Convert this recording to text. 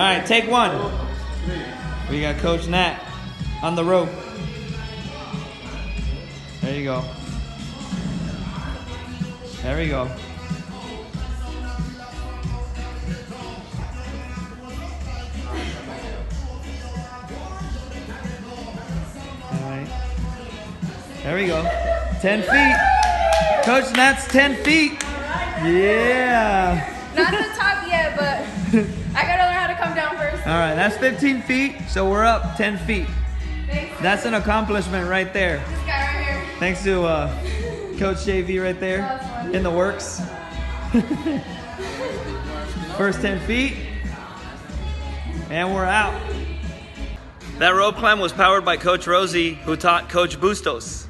right, take one. We got Coach Nat on the rope. There you go. There we go. All right. There we go. 10 feet. Coach Nat's 10 feet. Yeah. Not the top yet, but I gotta learn how to come down first. All right, that's 15 feet, so we're up 10 feet. Thanks. That's an accomplishment right there. This guy right here. Thanks to Coach JV right there in the works. First 10 feet, and we're out. That rope climb was powered by Coach Rosie, who taught Coach Bustos.